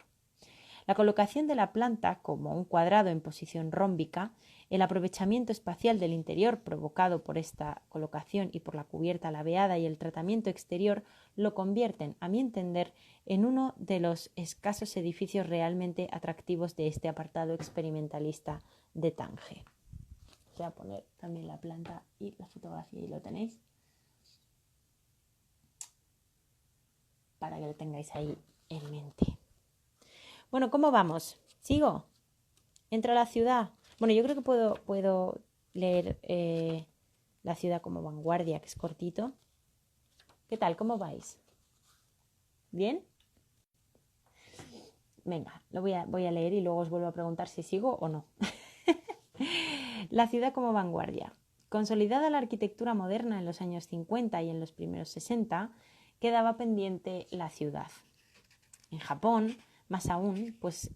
La colocación de la planta como un cuadrado en posición rómbica, el aprovechamiento espacial del interior provocado por esta colocación y por la cubierta laveada y el tratamiento exterior lo convierten, a mi entender, en uno de los escasos edificios realmente atractivos de este apartado experimentalista de Tange. Voy a poner también la planta y la fotografía, y lo tenéis, para que lo tengáis ahí en mente. Bueno, ¿cómo vamos? ¿Sigo? ¿Entro a la ciudad? Bueno, yo creo que puedo leer la ciudad como vanguardia, que es cortito. ¿Qué tal? ¿Cómo vais? ¿Bien? Venga, voy a leer y luego os vuelvo a preguntar si sigo o no. La ciudad como vanguardia. Consolidada la arquitectura moderna en los años 50 y en los primeros 60, quedaba pendiente la ciudad. En Japón más aún, pues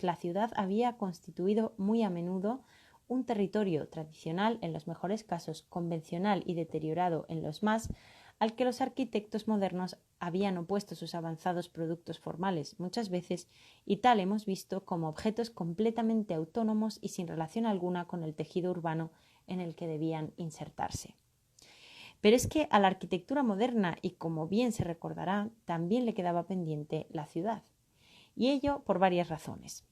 la ciudad había constituido muy a menudo un territorio tradicional, en los mejores casos convencional y deteriorado en los más, al que los arquitectos modernos habían opuesto sus avanzados productos formales muchas veces, y tal hemos visto como objetos completamente autónomos y sin relación alguna con el tejido urbano en el que debían insertarse. Pero es que a la arquitectura moderna, y como bien se recordará, también le quedaba pendiente la ciudad, y ello por varias razones.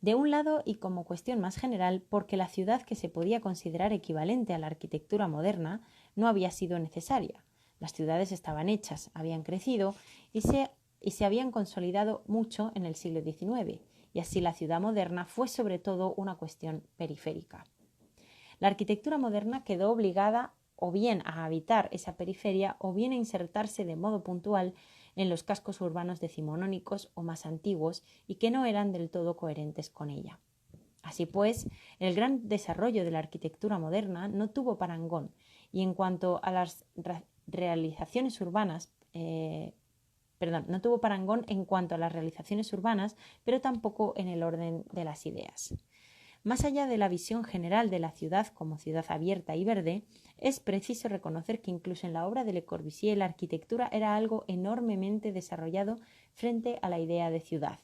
De un lado, y como cuestión más general, porque la ciudad que se podía considerar equivalente a la arquitectura moderna no había sido necesaria. Las ciudades estaban hechas, habían crecido y se habían consolidado mucho en el siglo XIX, y así la ciudad moderna fue sobre todo una cuestión periférica. La arquitectura moderna quedó obligada o bien a habitar esa periferia o bien a insertarse de modo puntual en los cascos urbanos decimonónicos o más antiguos y que no eran del todo coherentes con ella. Así pues, el gran desarrollo de la arquitectura moderna no tuvo parangón, y en cuanto a las realizaciones urbanas, no tuvo parangón en cuanto a las realizaciones urbanas, pero tampoco en el orden de las ideas. Más allá de la visión general de la ciudad como ciudad abierta y verde, es preciso reconocer que incluso en la obra de Le Corbusier la arquitectura era algo enormemente desarrollado frente a la idea de ciudad.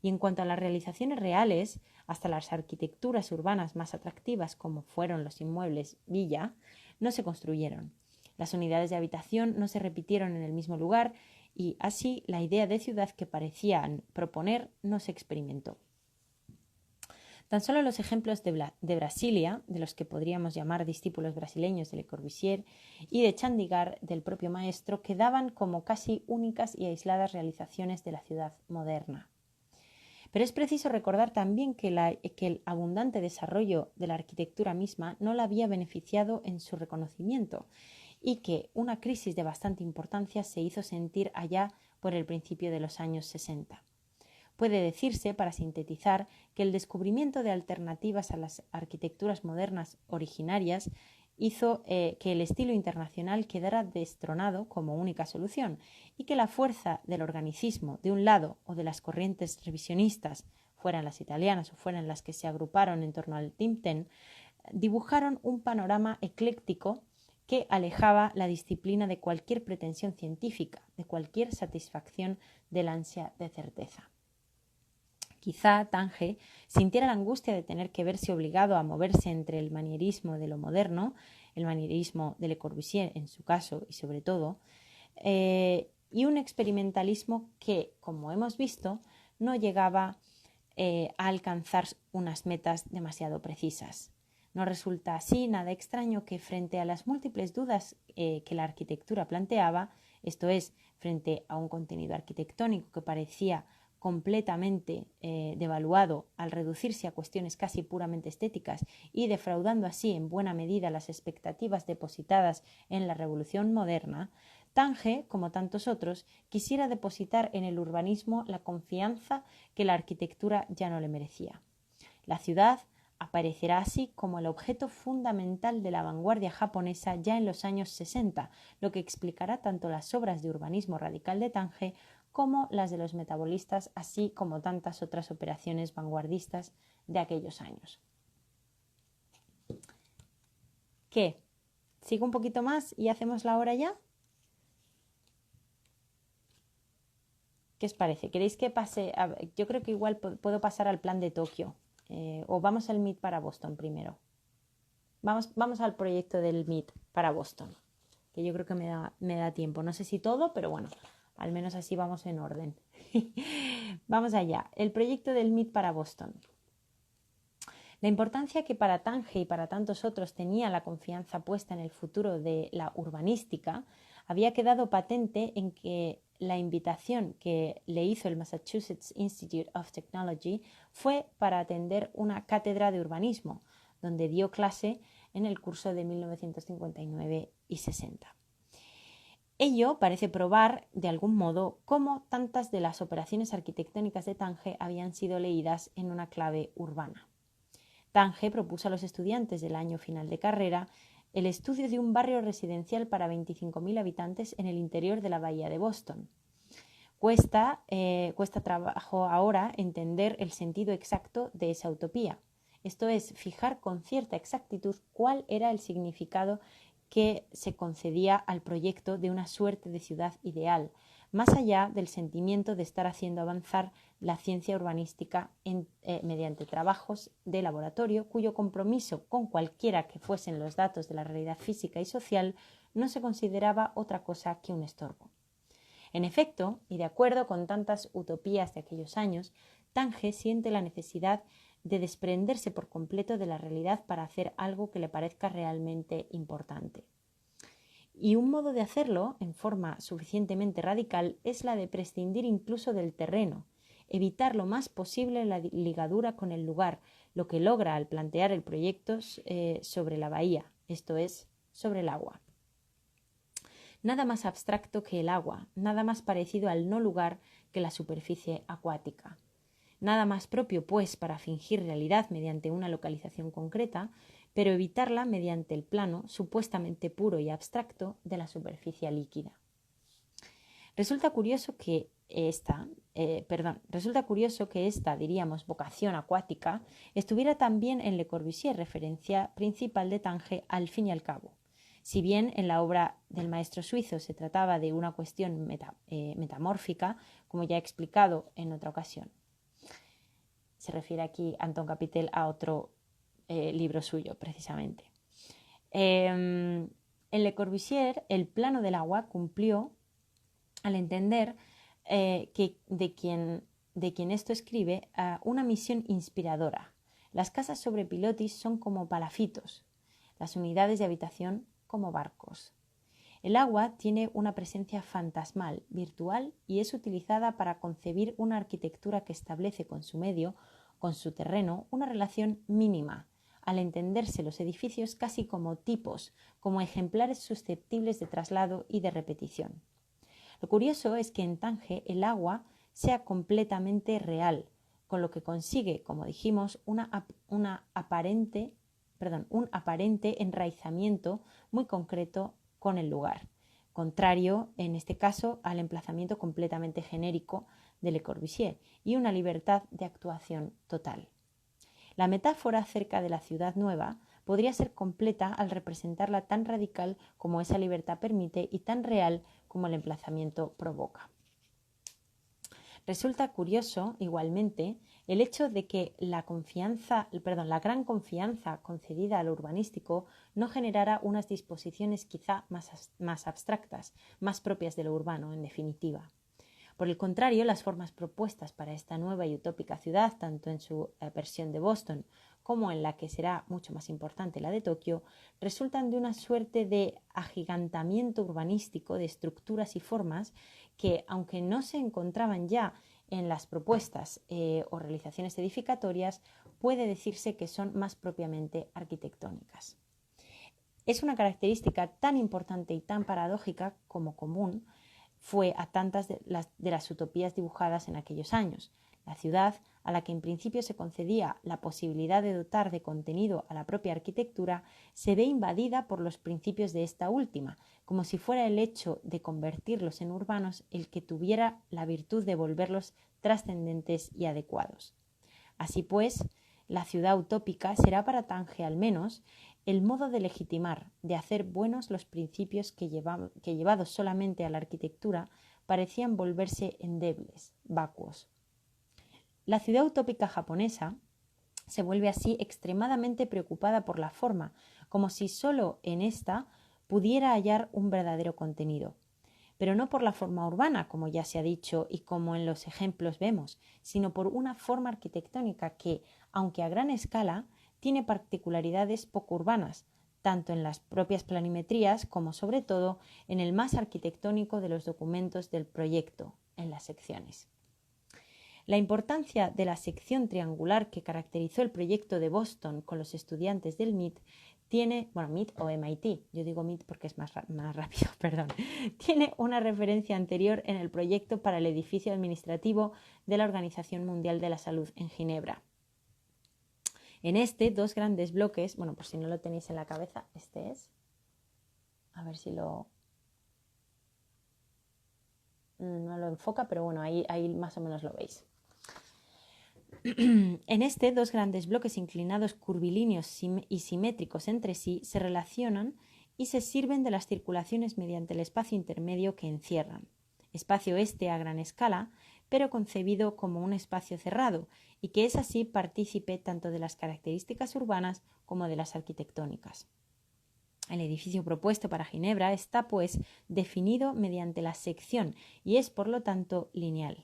Y en cuanto a las realizaciones reales, hasta las arquitecturas urbanas más atractivas, como fueron los inmuebles villa, no se construyeron. Las unidades de habitación no se repitieron en el mismo lugar y así la idea de ciudad que parecían proponer no se experimentó. Tan solo los ejemplos de Brasilia, de los que podríamos llamar discípulos brasileños de Le Corbusier, y de Chandigarh, del propio maestro, quedaban como casi únicas y aisladas realizaciones de la ciudad moderna. Pero es preciso recordar también que el abundante desarrollo de la arquitectura misma no la había beneficiado en su reconocimiento y que una crisis de bastante importancia se hizo sentir allá por el principio de los años 60. Puede decirse, para sintetizar, que el descubrimiento de alternativas a las arquitecturas modernas originarias hizo que el estilo internacional quedara destronado como única solución y que la fuerza del organicismo de un lado o de las corrientes revisionistas, fueran las italianas o fueran las que se agruparon en torno al Think Tank, dibujaron un panorama ecléctico que alejaba la disciplina de cualquier pretensión científica, de cualquier satisfacción del ansia de certeza. Quizá Tange sintiera la angustia de tener que verse obligado a moverse entre el manierismo de lo moderno, el manierismo de Le Corbusier en su caso y sobre todo, y un experimentalismo que, como hemos visto, no llegaba a alcanzar unas metas demasiado precisas. No resulta así nada extraño que frente a las múltiples dudas que la arquitectura planteaba, esto es, frente a un contenido arquitectónico que parecía completamente devaluado al reducirse a cuestiones casi puramente estéticas y defraudando así en buena medida las expectativas depositadas en la revolución moderna, Tange, como tantos otros, quisiera depositar en el urbanismo la confianza que la arquitectura ya no le merecía. La ciudad aparecerá así como el objeto fundamental de la vanguardia japonesa ya en los años 60, lo que explicará tanto las obras de urbanismo radical de Tange como las de los metabolistas, así como tantas otras operaciones vanguardistas de aquellos años. ¿Qué? ¿Sigo un poquito más y hacemos la hora ya? ¿Qué os parece? ¿Queréis que pase? Yo creo que igual puedo pasar al plan de Tokio. O vamos al Meet para Boston primero. Vamos al proyecto del Meet para Boston, que yo creo que me da tiempo. No sé si todo, pero bueno, al menos así vamos en orden. Vamos allá. El proyecto del Meet para Boston. La importancia que para Tange y para tantos otros tenía la confianza puesta en el futuro de la urbanística había quedado patente en que la invitación que le hizo el Massachusetts Institute of Technology fue para atender una cátedra de urbanismo, donde dio clase en el curso de 1959 y 60. Ello parece probar, de algún modo, cómo tantas de las operaciones arquitectónicas de Tange habían sido leídas en una clave urbana. Tange propuso a los estudiantes del año final de carrera el estudio de un barrio residencial para 25.000 habitantes en el interior de la bahía de Boston. Cuesta trabajo ahora entender el sentido exacto de esa utopía, esto es, fijar con cierta exactitud cuál era el significado que se concedía al proyecto de una suerte de ciudad ideal, más allá del sentimiento de estar haciendo avanzar la ciencia urbanística mediante trabajos de laboratorio cuyo compromiso con cualquiera que fuesen los datos de la realidad física y social no se consideraba otra cosa que un estorbo. En efecto, y de acuerdo con tantas utopías de aquellos años, Tange siente la necesidad de desprenderse por completo de la realidad para hacer algo que le parezca realmente importante. Y un modo de hacerlo, en forma suficientemente radical, es la de prescindir incluso del terreno, evitar lo más posible la ligadura con el lugar, lo que logra al plantear el proyecto sobre la bahía, esto es, sobre el agua. Nada más abstracto que el agua, nada más parecido al no lugar que la superficie acuática. Nada más propio, pues, para fingir realidad mediante una localización concreta, pero evitarla mediante el plano supuestamente puro y abstracto de la superficie líquida. Resulta curioso que esta, diríamos, vocación acuática, estuviera también en Le Corbusier, referencia principal de Tange al fin y al cabo. Si bien en la obra del maestro suizo se trataba de una cuestión metamórfica, como ya he explicado en otra ocasión. Se refiere aquí Anton Capitel a otro libro suyo, precisamente. En Le Corbusier, el plano del agua cumplió al entender que de quien esto escribe una misión inspiradora, Las casas sobre pilotis son como palafitos, las unidades de habitación como barcos. El agua tiene una presencia fantasmal, virtual, y es utilizada para concebir una arquitectura que establece con su medio, con su terreno, una relación mínima, al entenderse los edificios casi como tipos, como ejemplares susceptibles de traslado y de repetición. Lo curioso es que en Tánger el agua sea completamente real, con lo que consigue, como dijimos, un aparente enraizamiento muy concreto con el lugar, contrario, en este caso, al emplazamiento completamente genérico de Le Corbusier y una libertad de actuación total. La metáfora acerca de la ciudad nueva podría ser completa al representarla tan radical como esa libertad permite y tan real como el emplazamiento provoca. Resulta curioso, igualmente, el hecho de que la gran confianza concedida al urbanístico no generara unas disposiciones quizá más abstractas, más propias de lo urbano, en definitiva. Por el contrario, las formas propuestas para esta nueva y utópica ciudad, tanto en su versión de Boston como en la que será mucho más importante la de Tokio, resultan de una suerte de agigantamiento urbanístico de estructuras y formas que, aunque no se encontraban ya en las propuestas o realizaciones edificatorias, puede decirse que son más propiamente arquitectónicas. Es una característica tan importante y tan paradójica como común fue a tantas de las utopías dibujadas en aquellos años. La ciudad, a la que en principio se concedía la posibilidad de dotar de contenido a la propia arquitectura, se ve invadida por los principios de esta última, como si fuera el hecho de convertirlos en urbanos el que tuviera la virtud de volverlos trascendentes y adecuados. Así pues, la ciudad utópica será para Tánger al menos el modo de legitimar, de hacer buenos los principios que llevados solamente a la arquitectura parecían volverse endebles, vacuos. La ciudad utópica japonesa se vuelve así extremadamente preocupada por la forma, como si sólo en ésta pudiera hallar un verdadero contenido. Pero no por la forma urbana, como ya se ha dicho y como en los ejemplos vemos, sino por una forma arquitectónica que, aunque a gran escala, tiene particularidades poco urbanas, tanto en las propias planimetrías como, sobre todo, en el más arquitectónico de los documentos del proyecto, en las secciones. La importancia de la sección triangular que caracterizó el proyecto de Boston con los estudiantes del MIT MIT o MIT, yo digo MIT porque es más rápido, perdón, tiene una referencia anterior en el proyecto para el edificio administrativo de la Organización Mundial de la Salud en Ginebra. En dos grandes bloques, por si no lo tenéis en la cabeza, este es, a ver si no lo enfoca, pero ahí más o menos lo veis. En dos grandes bloques inclinados curvilíneos y simétricos entre sí se relacionan y se sirven de las circulaciones mediante el espacio intermedio que encierran. Espacio a gran escala, pero concebido como un espacio cerrado y que es así partícipe tanto de las características urbanas como de las arquitectónicas. El edificio propuesto para Ginebra está, pues, definido mediante la sección y es, por lo tanto, lineal.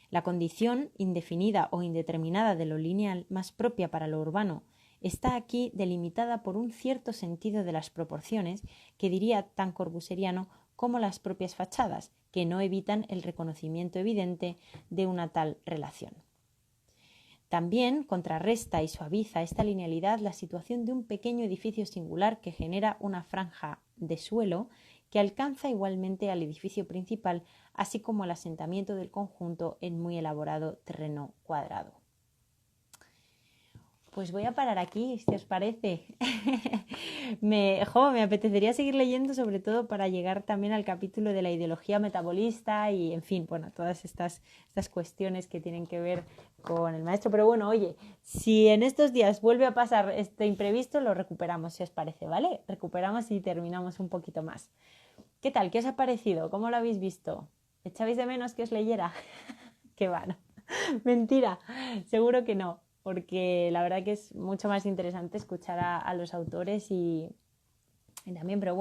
La condición indefinida o indeterminada de lo lineal, más propia para lo urbano, está aquí delimitada por un cierto sentido de las proporciones que diría tan corbusieriano como las propias fachadas, que no evitan el reconocimiento evidente de una tal relación. También contrarresta y suaviza esta linealidad la situación de un pequeño edificio singular que genera una franja de suelo que alcanza igualmente al edificio principal, así como el asentamiento del conjunto en muy elaborado terreno cuadrado. Pues voy a parar aquí, si os parece. Me apetecería seguir leyendo, sobre todo para llegar también al capítulo de la ideología metabolista y, en fin, todas estas cuestiones que tienen que ver con el maestro. Pero oye, si en estos días vuelve a pasar este imprevisto, lo recuperamos, si os parece, ¿vale? Recuperamos y terminamos un poquito más. ¿Qué tal? ¿Qué os ha parecido? ¿Cómo lo habéis visto? ¿Echabais de menos que os leyera? Qué va, ¿no? Mentira, seguro que no, porque la verdad que es mucho más interesante escuchar a los autores y también, pero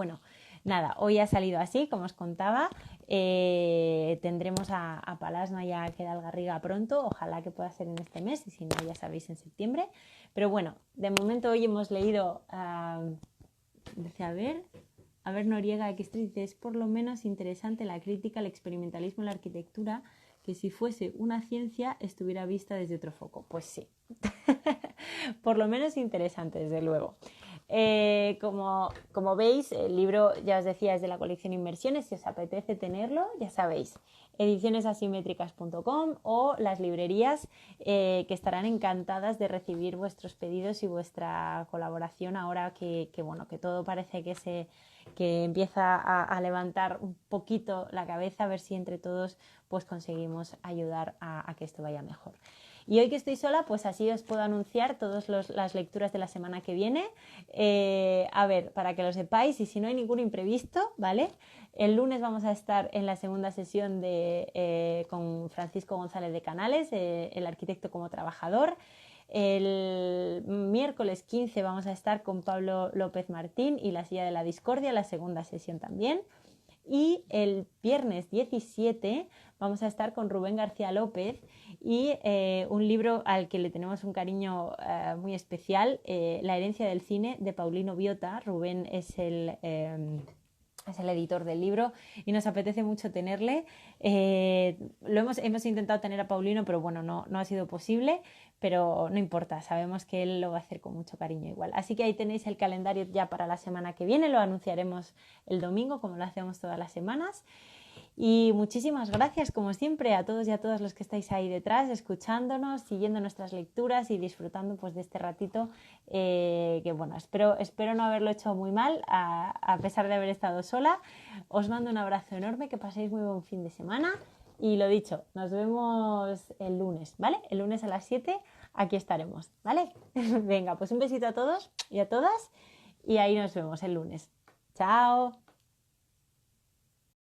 Nada, hoy ha salido así, como os contaba. Tendremos a Palasma y a Quedal Garriga pronto, ojalá que pueda ser en este mes y si no ya sabéis en septiembre. Pero bueno, de momento hoy hemos leído, a ver Noriega, aquí dice, es por lo menos interesante la crítica al experimentalismo en la arquitectura, que si fuese una ciencia estuviera vista desde otro foco. Pues sí, por lo menos interesante, desde luego. Como veis, el libro, ya os decía, es de la colección Inmersiones. Si os apetece tenerlo, ya sabéis, edicionesasimétricas.com o las librerías que estarán encantadas de recibir vuestros pedidos y vuestra colaboración ahora que todo parece que empieza a levantar un poquito la cabeza, a ver si entre todos pues conseguimos ayudar a que esto vaya mejor. Y hoy que estoy sola, pues así os puedo anunciar todas las lecturas de la semana que viene. A ver, para que lo sepáis, y si no hay ningún imprevisto, ¿vale? El lunes vamos a estar en la segunda sesión con Francisco González de Canales, el arquitecto como trabajador. El miércoles 15 vamos a estar con Pablo López Martín y la silla de la discordia, la segunda sesión también. Y el viernes 17 vamos a estar con Rubén García López y un libro al que le tenemos un cariño muy especial, La herencia del cine, de Paulino Biota. Rubén es el editor del libro y nos apetece mucho tenerle. Hemos intentado tener a Paulino, pero bueno, no ha sido posible, pero no importa, sabemos que él lo va a hacer con mucho cariño igual. Así que ahí tenéis el calendario ya para la semana que viene, lo anunciaremos el domingo, como lo hacemos todas las semanas. Y muchísimas gracias, como siempre, a todos y a todas los que estáis ahí detrás, escuchándonos, siguiendo nuestras lecturas y disfrutando pues de este ratito que bueno, espero no haberlo hecho muy mal, a pesar de haber estado sola. Os mando un abrazo enorme, que paséis muy buen fin de semana y lo dicho, nos vemos el lunes, ¿vale? El lunes a las 7 aquí estaremos, ¿vale? Venga, pues un besito a todos y a todas y ahí nos vemos el lunes. ¡Chao!